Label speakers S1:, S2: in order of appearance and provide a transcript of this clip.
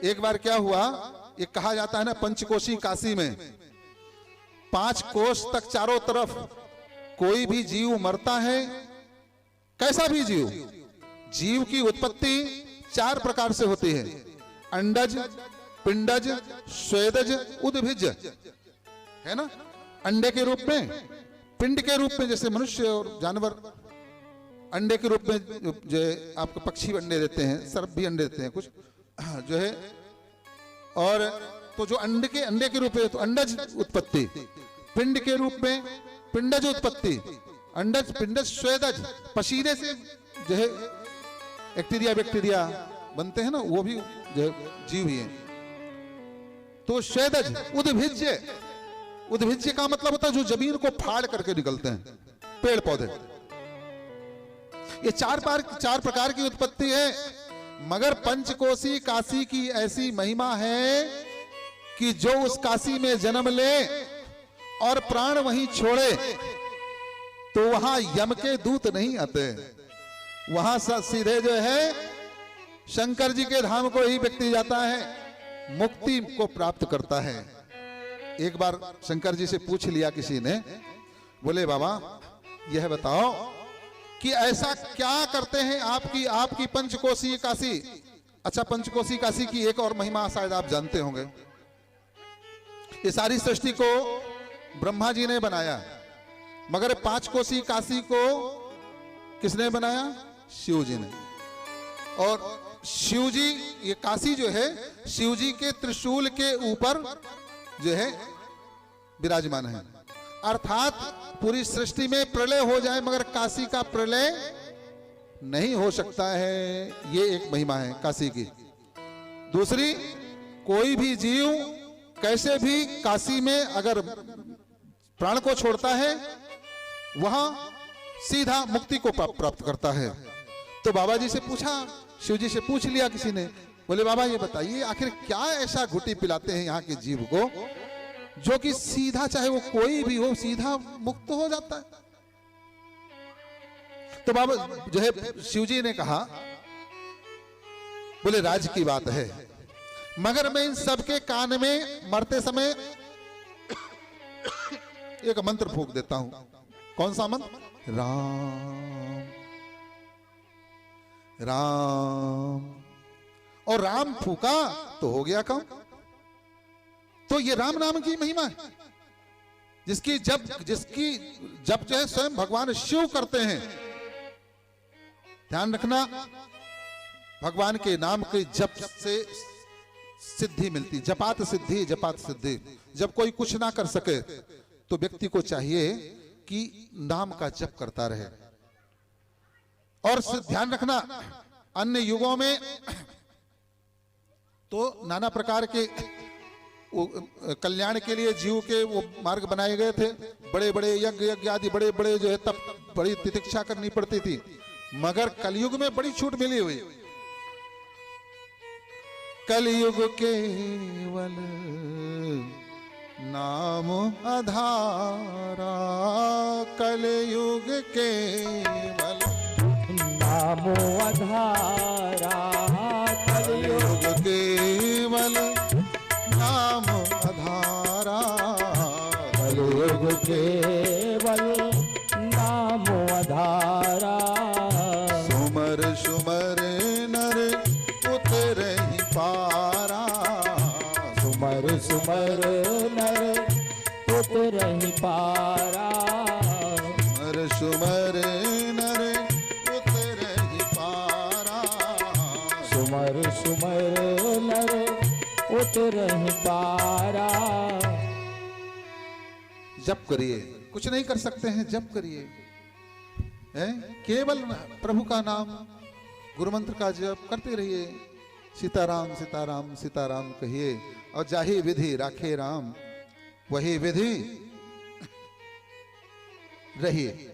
S1: एक बार क्या हुआ, ये कहा जाता है ना पंचकोशी काशी में 5 कोस तक चारों तरफ कोई भी जीव मरता है, कैसा भी जीव, जीव की उत्पत्ति 4 प्रकार से होती है, अंडज, पिंडज, स्वेदज, उद्भिज, है ना। अंडे के रूप में, पिंड के रूप में जैसे मनुष्य और जानवर, अंडे के रूप में जो है आपको पक्षी अंडे देते हैं, सर्प भी अंडे देते हैं कुछ जो है, और तो जो अंडे के रूप में तो अंडज उत्पत्ति, पिंड के रूप में पिंडज उत्पत्ति, अंडज, पिंडज, स्वेदज, पसीने से जो है बैक्टीरिया बनते हैं ना, वो भी जो है जीव ही है। तो स्वेदज, उद्भिज्य, उद्भिज्य का मतलब होता है जो जमीन को फाड़ करके निकलते हैं, पेड़ पौधे। ये 4 प्रकार की उत्पत्ति है। मगर पंचकोशी काशी की ऐसी महिमा है कि जो उस काशी में जन्म ले और प्राण वहीं छोड़े तो वहां यम के दूत नहीं आते, वहां सीधे जो है शंकर जी के धाम को ही व्यक्ति जाता है, मुक्ति को प्राप्त करता है। एक बार शंकर जी से पूछ लिया किसी ने, बोले बाबा यह बताओ कि ऐसा क्या करते हैं आपकी पंचकोशी काशी। अच्छा, पंचकोशी काशी की एक और महिमा शायद आप जानते होंगे। ये सारी सृष्टि को ब्रह्मा जी ने बनाया, मगर 5 कोशी काशी को किसने बनाया? शिव जी ने। और शिव जी, ये काशी जो है शिव जी के त्रिशूल के ऊपर जो है विराजमान है। अर्थात पूरी सृष्टि में प्रलय हो जाए मगर काशी का प्रलय नहीं हो सकता है, ये एक महिमा है काशी की। दूसरी, कोई भी जीव कैसे भी काशी में अगर प्राण को छोड़ता है वहां सीधा मुक्ति को प्राप्त करता है। तो बाबा जी से पूछा, शिव जी से पूछ लिया किसी ने, बोले बाबा ये बताइए आखिर क्या ऐसा घुटी पिलाते हैं यहाँ के जीव को जो कि सीधा, चाहे वो कोई भी हो, सीधा मुक्त हो जाता है। तो बाबा जो है शिव जी ने कहा, बोले राज की बात है, मगर मैं इन सबके कान में मरते समय एक मंत्र फूंक देता हूं। कौन सा मंत्र? राम राम। और राम फूका तो हो गया काम। तो ये राम नाम की महिमा है, जिसकी जब जो है स्वयं भगवान शिव करते हैं। ध्यान रखना, भगवान के नाम के जप से सिद्धि मिलती, जपात सिद्धि, जपात सिद्धि। जब कोई कुछ ना कर सके तो व्यक्ति को चाहिए कि नाम का जप करता रहे। और ध्यान रखना, अन्य युगों में तो नाना प्रकार के कल्याण के लिए जीव के वो मार्ग बनाए गए थे, बड़े बड़े यज्ञ आदि, बड़े बड़े जो है तप, बड़ी तितिक्षा करनी पड़ती थी। मगर कलयुग में बड़ी छूट मिली हुई। कलयुग केवल नाम आधारा, कलयुग केवल
S2: नाम आधारा,
S1: कलयुग केवल नाम आधारा,
S2: कलयुग केवल नाम आधारा।
S1: सुमर सुमर नर उतरहि पारा,
S2: सुमर सुमर नर उतरहि पारा,
S1: सुमर सुमर नर उतरहि पारा,
S2: सुमर सुमर नर उतरहि पारा।
S1: जप करिए, कुछ नहीं कर सकते हैं, जप करिए, केवल प्रभु का नाम, गुरु मंत्र का जप करते रहिए। सीताराम सीताराम सीताराम कहिए, और जाहि विधि राखे राम वही विधि रहिए।